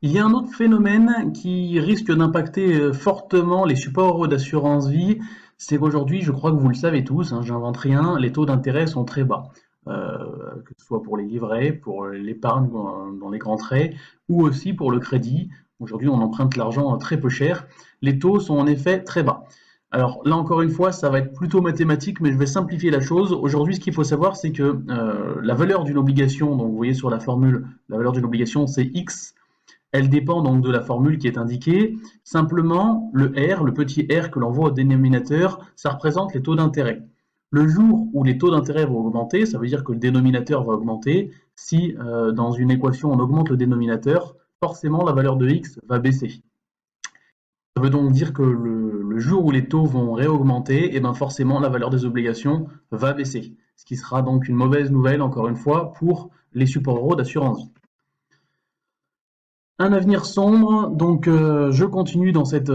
Il y a un autre phénomène qui risque d'impacter fortement les supports euros d'assurance vie, c'est qu'aujourd'hui, je crois que vous le savez tous, hein, j'invente rien, les taux d'intérêt sont très bas. Que ce soit pour les livrets, pour l'épargne dans les grands traits, ou aussi pour le crédit. Aujourd'hui, on emprunte l'argent très peu cher. Les taux sont en effet très bas. Alors là encore une fois, ça va être plutôt mathématique, mais je vais simplifier la chose. Aujourd'hui, ce qu'il faut savoir, c'est que la valeur d'une obligation, donc vous voyez sur la formule, la valeur d'une obligation, c'est X. Elle dépend donc de la formule qui est indiquée. Simplement, le R, le petit r que l'on voit au dénominateur, ça représente les taux d'intérêt. Le jour où les taux d'intérêt vont augmenter, ça veut dire que le dénominateur va augmenter. Si dans une équation on augmente le dénominateur, forcément la valeur de x va baisser. Ça veut donc dire que le jour où les taux vont réaugmenter, et ben forcément la valeur des obligations va baisser. Ce qui sera donc une mauvaise nouvelle, encore une fois, pour les supports euros d'assurance vie. Un avenir sombre, donc je continue dans cette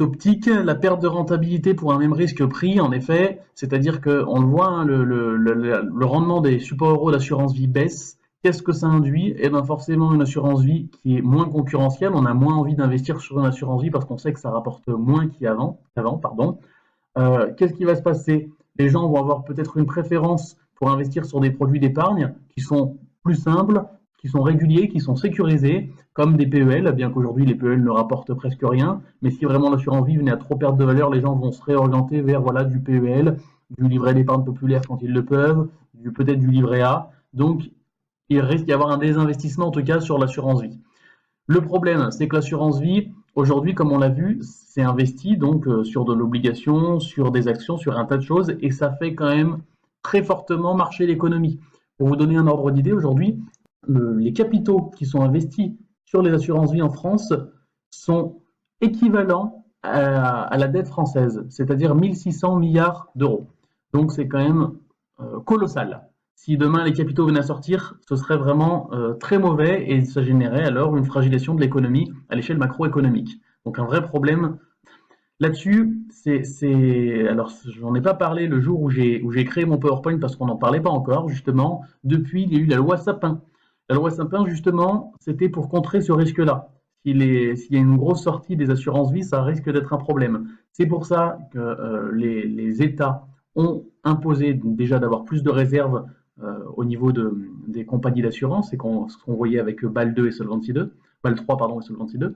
optique. La perte de rentabilité pour un même risque pris, en effet, c'est-à-dire qu'on le voit, hein, le rendement des supports euros d'assurance vie baisse. Qu'est-ce que ça induit? Eh bien forcément une assurance vie qui est moins concurrentielle, on a moins envie d'investir sur une assurance vie parce qu'on sait que ça rapporte moins qu'avant. Qu'est-ce qui va se passer? Les gens vont avoir peut-être une préférence pour investir sur des produits d'épargne qui sont plus simples, qui sont réguliers, qui sont sécurisés, comme des PEL, bien qu'aujourd'hui les PEL ne rapportent presque rien, mais si vraiment l'assurance vie venait à trop perdre de valeur, les gens vont se réorienter vers voilà, du PEL, du livret d'épargne populaire quand ils le peuvent, peut-être du livret A. Donc il risque d'y avoir un désinvestissement en tout cas sur l'assurance vie. Le problème, c'est que l'assurance vie, aujourd'hui, comme on l'a vu, c'est investi donc sur de l'obligation, sur des actions, sur un tas de choses, et ça fait quand même très fortement marcher l'économie. Pour vous donner un ordre d'idée, aujourd'hui, les capitaux qui sont investis sur les assurances vie en France sont équivalents à la dette française, c'est-à-dire 1600 milliards d'euros. Donc c'est quand même colossal. Si demain les capitaux venaient à sortir, ce serait vraiment très mauvais et ça générerait alors une fragilisation de l'économie à l'échelle macroéconomique. Donc un vrai problème là-dessus, alors j'en ai pas parlé le jour où j'ai créé mon PowerPoint parce qu'on n'en parlait pas encore, justement. Depuis, il y a eu la loi Sapin. La loi Sapin, justement, c'était pour contrer ce risque-là. S'il y a une grosse sortie des assurances vie, ça risque d'être un problème. C'est pour ça que les États ont imposé déjà d'avoir plus de réserves au niveau des compagnies d'assurance, c'est ce qu'on voyait avec BAL 2 et Solvency 2, BAL 3 pardon et Solvency 2.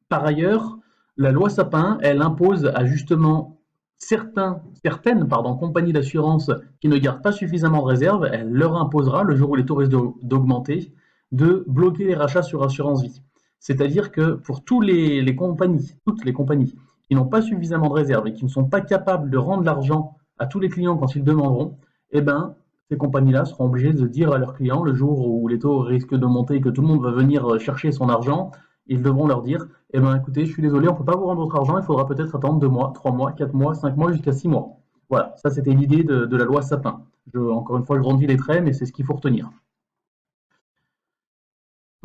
Par ailleurs, la loi Sapin, elle impose à justement certaines compagnies d'assurance qui ne gardent pas suffisamment de réserves, elle leur imposera, le jour où les taux risquent d'augmenter, de bloquer les rachats sur assurance vie. C'est-à-dire que pour toutes les compagnies qui n'ont pas suffisamment de réserves et qui ne sont pas capables de rendre l'argent à tous les clients quand ils demanderont, eh ben, ces compagnies-là seront obligées de dire à leurs clients, le jour où les taux risquent de monter et que tout le monde va venir chercher son argent, ils devront leur dire, eh ben écoutez, je suis désolé, on ne peut pas vous rendre votre argent, il faudra peut-être attendre 2 mois, 3 mois, 4 mois, 5 mois, jusqu'à 6 mois. Voilà, ça c'était l'idée de la loi Sapin. Encore une fois, je grandis les traits, mais c'est ce qu'il faut retenir.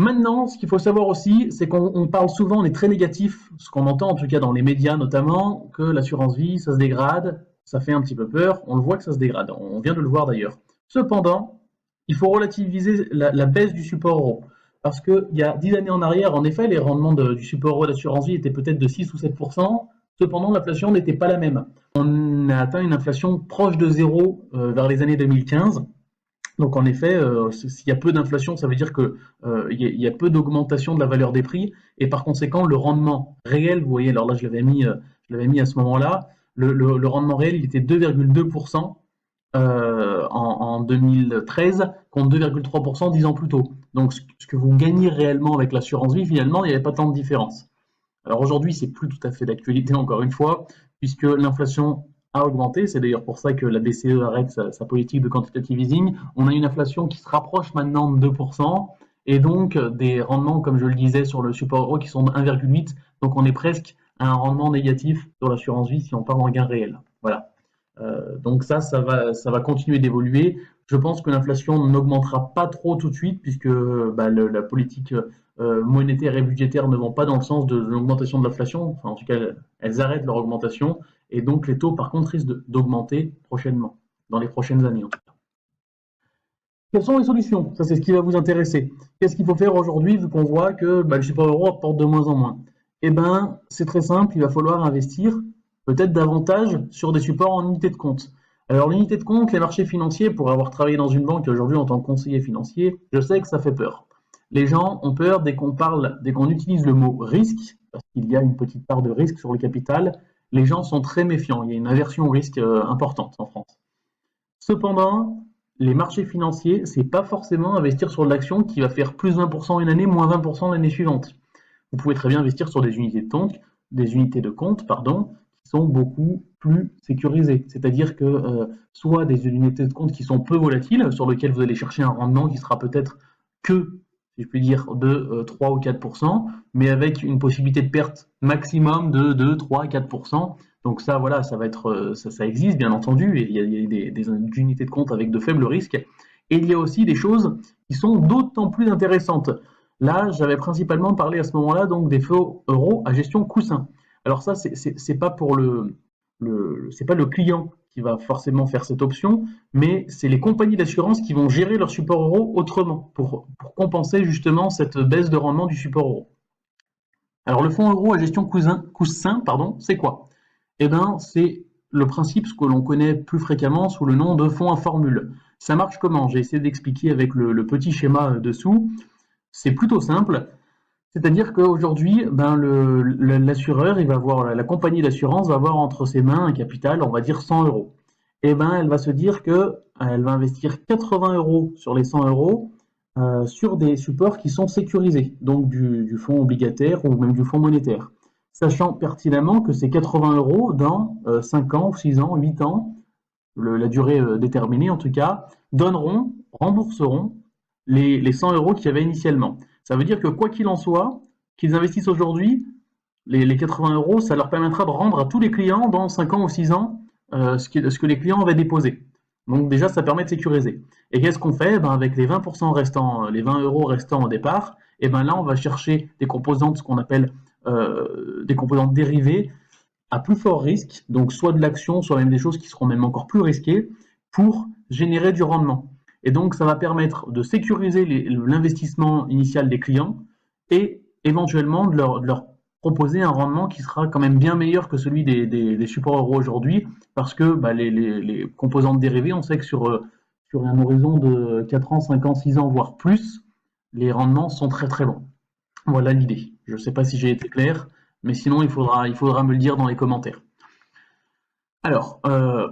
Maintenant, ce qu'il faut savoir aussi, c'est qu'on parle souvent, on est très négatif, ce qu'on entend en tout cas dans les médias notamment, que l'assurance vie, ça se dégrade, ça fait un petit peu peur, on le voit que ça se dégrade, on vient de le voir d'ailleurs. Cependant, il faut relativiser la baisse du support euro. Parce qu'il y a 10 années en arrière, en effet, les rendements du support euro d'assurance vie étaient peut-être de 6 ou 7%, cependant l'inflation n'était pas la même. On a atteint une inflation proche de zéro vers les années 2015. Donc en effet, s'il y a peu d'inflation, ça veut dire que il y a peu d'augmentation de la valeur des prix, et par conséquent, le rendement réel, vous voyez, alors là je l'avais mis à ce moment-là, le rendement réel, il était 2,2% en 2013 contre 2,3% 10 ans plus tôt. Donc ce que vous gagnez réellement avec l'assurance vie, finalement, il n'y avait pas tant de différence. Alors aujourd'hui, c'est plus tout à fait d'actualité encore une fois, puisque l'inflation a augmenté. C'est d'ailleurs pour ça que la BCE arrête sa politique de quantitative easing. On a une inflation qui se rapproche maintenant de 2%, et donc des rendements, comme je le disais, sur le support euro qui sont de 1,8. Donc on est presque à un rendement négatif sur l'assurance vie si on parle en gain réel. Voilà. Donc ça va continuer d'évoluer. Je pense que l'inflation n'augmentera pas trop tout de suite puisque la politique monétaire et budgétaire ne vont pas dans le sens de l'augmentation de l'inflation. Enfin, en tout cas, elles arrêtent leur augmentation et donc les taux, par contre, risquent d'augmenter prochainement, dans les prochaines années en tout cas. Quelles sont les solutions? Ça, c'est ce qui va vous intéresser. Qu'est-ce qu'il faut faire aujourd'hui vu qu'on voit que le support euro apporte de moins en moins? Eh ben, c'est très simple, il va falloir investir peut-être davantage sur des supports en unité de compte. Alors, l'unité de compte, les marchés financiers, pour avoir travaillé dans une banque et aujourd'hui en tant que conseiller financier, je sais que ça fait peur. Les gens ont peur dès qu'on utilise le mot risque, parce qu'il y a une petite part de risque sur le capital, les gens sont très méfiants. Il y a une aversion au risque importante en France. Cependant, les marchés financiers, c'est pas forcément investir sur de l'action qui va faire plus 20% une année, moins 20% l'année suivante. Vous pouvez très bien investir sur des unités de compte, pardon, qui sont beaucoup plus sécurisées. C'est-à-dire que soit des unités de compte qui sont peu volatiles, sur lesquelles vous allez chercher un rendement qui sera peut-être que, si je puis dire, de 3 ou 4%, mais avec une possibilité de perte maximum de 2, 3, 4%. Donc ça, voilà, ça va être, ça existe bien entendu, et il y a des unités de compte avec de faibles risques. Et il y a aussi des choses qui sont d'autant plus intéressantes. Là, j'avais principalement parlé à ce moment-là donc des faux euros à gestion coussin. Alors ça, c'est pas pour c'est pas le client qui va forcément faire cette option, mais c'est les compagnies d'assurance qui vont gérer leur support euro autrement pour compenser justement cette baisse de rendement du support euro. Alors le fonds euro à gestion coussin, pardon, c'est quoi? Eh bien, c'est le principe, ce que l'on connaît plus fréquemment sous le nom de fonds à formule. Ça marche comment? J'ai essayé d'expliquer avec le petit schéma dessous. C'est plutôt simple. C'est-à-dire qu'aujourd'hui, ben l'assureur, il va avoir, la compagnie d'assurance va avoir entre ses mains un capital, on va dire 100 euros. Et ben, elle va se dire que elle va investir 80 euros sur les 100 euros sur des supports qui sont sécurisés, donc du fonds obligataire ou même du fonds monétaire, sachant pertinemment que ces 80 euros, dans 5 ans, 6 ans, 8 ans, la durée déterminée en tout cas, rembourseront les 100 euros qu'il y avait initialement. Ça veut dire que quoi qu'il en soit, qu'ils investissent aujourd'hui, les 80 euros, ça leur permettra de rendre à tous les clients dans 5 ans ou 6 ans ce que les clients avaient déposé. Donc déjà, ça permet de sécuriser. Et qu'est-ce qu'on fait? Ben, avec les 20% restants, les 20 euros restants au départ, et ben là, on va chercher des composantes, ce qu'on appelle des composantes dérivées, à plus fort risque, donc soit de l'action, soit même des choses qui seront même encore plus risquées, pour générer du rendement. Et donc ça va permettre de sécuriser l'investissement initial des clients et éventuellement de leur proposer un rendement qui sera quand même bien meilleur que celui des supports euros aujourd'hui, parce que bah, les composantes dérivées, on sait que sur un horizon de 4 ans, 5 ans, 6 ans, voire plus, les rendements sont très très bons. Voilà l'idée. Je ne sais pas si j'ai été clair, mais sinon il faudra me le dire dans les commentaires. Alors,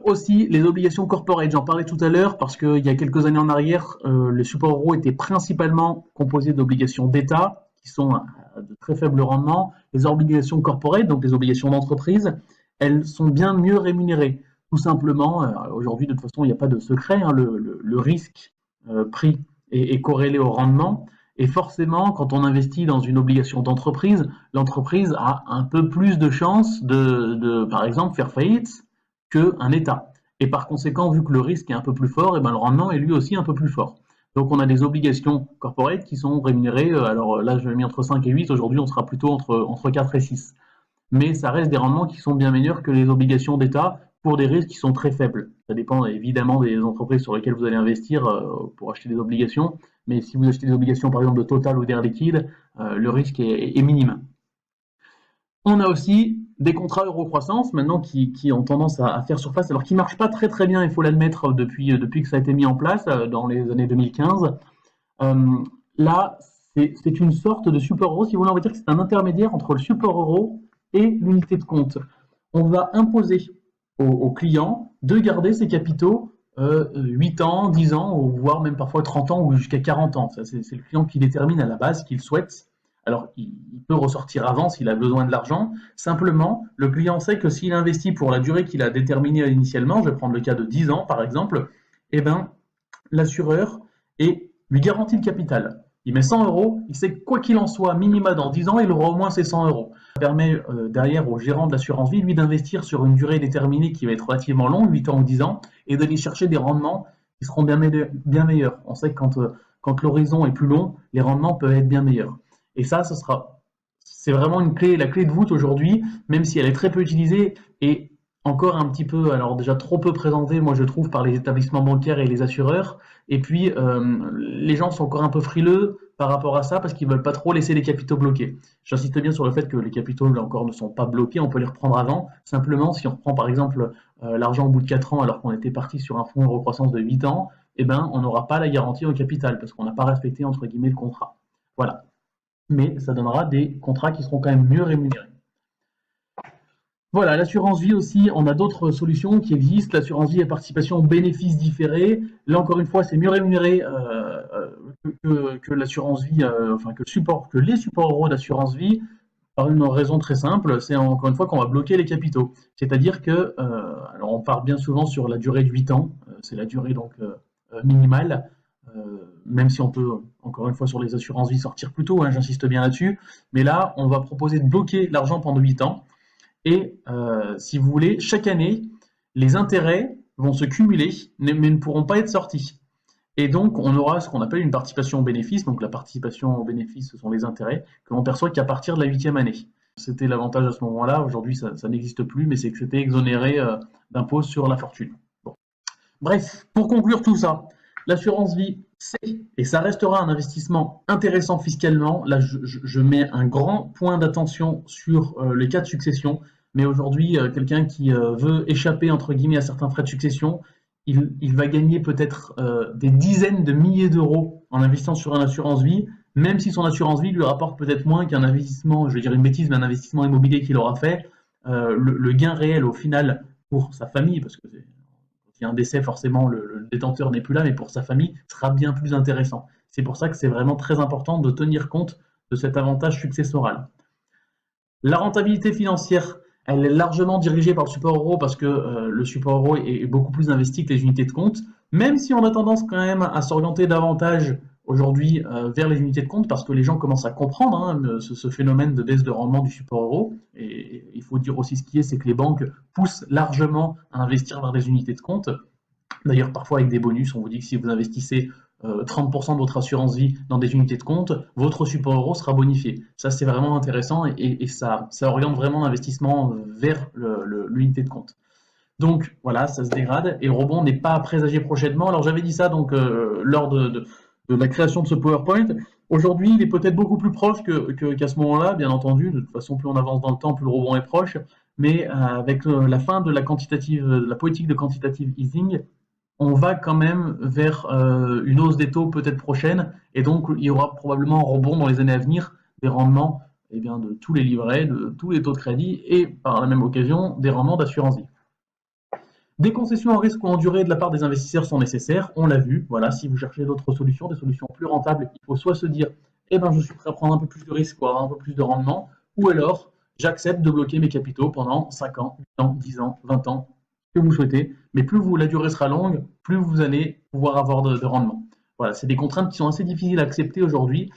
aussi les obligations corporate, j'en parlais tout à l'heure parce qu'il y a quelques années en arrière, les supports euros étaient principalement composés d'obligations d'État qui sont à de très faibles rendements. Les obligations corporate, donc les obligations d'entreprise, elles sont bien mieux rémunérées. Tout simplement, aujourd'hui de toute façon il n'y a pas de secret, hein, le risque pris est corrélé au rendement. Et forcément, quand on investit dans une obligation d'entreprise, l'entreprise a un peu plus de chances par exemple, faire faillite qu'un État. Et par conséquent, vu que le risque est un peu plus fort, et ben le rendement est lui aussi un peu plus fort. Donc on a des obligations corporate qui sont rémunérées, alors là je l'ai mis entre 5 et 8, aujourd'hui on sera plutôt entre 4 et 6. Mais ça reste des rendements qui sont bien meilleurs que les obligations d'État pour des risques qui sont très faibles. Ça dépend évidemment des entreprises sur lesquelles vous allez investir pour acheter des obligations, mais si vous achetez des obligations par exemple de Total ou d'Air Liquide, le risque est minime. On a aussi des contrats euro-croissance maintenant qui ont tendance à faire surface, alors qui ne marchent pas très très bien, il faut l'admettre, depuis que ça a été mis en place dans les années 2015. Là, c'est une sorte de support euro, si vous voulez, on va dire que c'est un intermédiaire entre le support euro et l'unité de compte. On va imposer aux clients de garder ses capitaux 8 ans, 10 ans, voire même parfois 30 ans ou jusqu'à 40 ans. C'est le client qui détermine à la base qu'il souhaite. Alors, il peut ressortir avant s'il a besoin de l'argent. Simplement, le client sait que s'il investit pour la durée qu'il a déterminée initialement, je vais prendre le cas de 10 ans par exemple, eh ben, l'assureur lui garantit le capital. Il met 100 euros, il sait que quoi qu'il en soit, minima dans 10 ans, il aura au moins ses 100 euros. Ça permet derrière au gérant de l'assurance vie, lui, d'investir sur une durée déterminée qui va être relativement longue, 8 ans ou 10 ans, et d'aller chercher des rendements qui seront bien meilleurs. On sait que quand l'horizon est plus long, les rendements peuvent être bien meilleurs. Et ça, c'est vraiment la clé de voûte aujourd'hui, même si elle est très peu utilisée. Et encore un petit peu, alors déjà trop peu présenté, moi je trouve, par les établissements bancaires et les assureurs. Et puis, les gens sont encore un peu frileux par rapport à ça parce qu'ils veulent pas trop laisser les capitaux bloqués. J'insiste bien sur le fait que les capitaux, là encore, ne sont pas bloqués, on peut les reprendre avant. Simplement, si on reprend par exemple l'argent au bout de 4 ans alors qu'on était parti sur un fonds de recroissance de 8 ans, eh ben, on n'aura pas la garantie au capital parce qu'on n'a pas respecté, entre guillemets, le contrat. Voilà. Mais ça donnera des contrats qui seront quand même mieux rémunérés. Voilà, l'assurance vie aussi, on a d'autres solutions qui existent. L'assurance vie à participation bénéfices différés. Là, encore une fois, c'est mieux rémunéré que l'assurance vie, enfin que les supports euros d'assurance vie, par une raison très simple, c'est encore une fois qu'on va bloquer les capitaux. C'est-à-dire que, alors on part bien souvent sur la durée de 8 ans, c'est la durée donc minimale, même si on peut, encore une fois, sur les assurances vie sortir plus tôt, hein, j'insiste bien là-dessus. Mais là, on va proposer de bloquer l'argent pendant 8 ans. Et si vous voulez, chaque année, les intérêts vont se cumuler, mais ne pourront pas être sortis. Et donc, on aura ce qu'on appelle une participation au bénéfice. Donc, la participation au bénéfice, ce sont les intérêts que l'on perçoit qu'à partir de la 8e année. C'était l'avantage à ce moment-là. Aujourd'hui, ça n'existe plus, mais c'est que c'était exonéré d'impôt sur la fortune. Bon. Bref, pour conclure tout ça, l'assurance vie, c'est et ça restera un investissement intéressant fiscalement. Là, je mets un grand point d'attention sur les cas de succession. Mais aujourd'hui, quelqu'un qui veut échapper, entre guillemets, à certains frais de succession, il va gagner peut-être des dizaines de milliers d'euros en investissant sur une assurance vie, même si son assurance vie lui rapporte peut-être moins qu'un investissement, je vais dire une bêtise, mais un investissement immobilier qu'il aura fait. Le gain réel au final pour sa famille, parce que quand il y a un décès, forcément, le détenteur n'est plus là, mais pour sa famille, sera bien plus intéressant. C'est pour ça que c'est vraiment très important de tenir compte de cet avantage successoral. La rentabilité financière, elle est largement dirigée par le support euro parce que le support euro est beaucoup plus investi que les unités de compte, même si on a tendance quand même à s'orienter davantage aujourd'hui vers les unités de compte parce que les gens commencent à comprendre hein, ce phénomène de baisse de rendement du support euro. Et il faut dire aussi ce qui est, c'est que les banques poussent largement à investir vers des unités de compte. D'ailleurs, parfois avec des bonus, on vous dit que si vous investissez 30% de votre assurance vie dans des unités de compte, votre support euro sera bonifié. Ça, c'est vraiment intéressant et ça oriente vraiment l'investissement vers l'unité de compte. Donc voilà, ça se dégrade et le rebond n'est pas à présager prochainement. Alors j'avais dit ça donc lors de la création de ce PowerPoint. Aujourd'hui, il est peut-être beaucoup plus proche qu'à ce moment-là, bien entendu. De toute façon, plus on avance dans le temps, plus le rebond est proche. Mais avec la fin de la politique de quantitative easing, on va quand même vers une hausse des taux peut-être prochaine, et donc il y aura probablement un rebond dans les années à venir des rendements eh bien, de tous les livrets, de tous les taux de crédit, et par la même occasion des rendements d'assurance vie. Des concessions en risque ou en durée de la part des investisseurs sont nécessaires, on l'a vu, voilà, si vous cherchez d'autres solutions, des solutions plus rentables, il faut soit se dire, eh ben je suis prêt à prendre un peu plus de risque pour avoir un peu plus de rendement, ou alors j'accepte de bloquer mes capitaux pendant 5 ans, 8 ans, 10 ans, 20 ans, que vous souhaitez, mais plus la durée sera longue, plus vous allez pouvoir avoir de rendement. Voilà, c'est des contraintes qui sont assez difficiles à accepter aujourd'hui,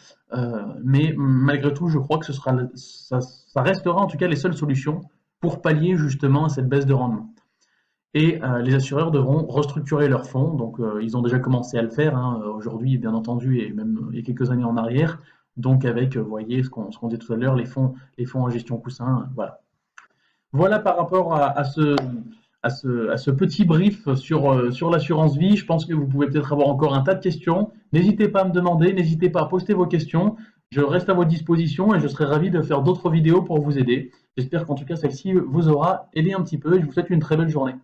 mais malgré tout, je crois que ça restera en tout cas les seules solutions pour pallier justement à cette baisse de rendement. Et les assureurs devront restructurer leurs fonds, donc ils ont déjà commencé à le faire hein, aujourd'hui, bien entendu, et même il y a quelques années en arrière, donc avec, vous voyez, ce qu'on disait tout à l'heure, les fonds en gestion coussin, voilà. Voilà par rapport à ce petit brief sur l'assurance vie. Je pense que vous pouvez peut-être avoir encore un tas de questions. N'hésitez pas à me demander, n'hésitez pas à poster vos questions. Je reste à votre disposition et je serai ravi de faire d'autres vidéos pour vous aider. J'espère qu'en tout cas celle-ci vous aura aidé un petit peu et je vous souhaite une très belle journée.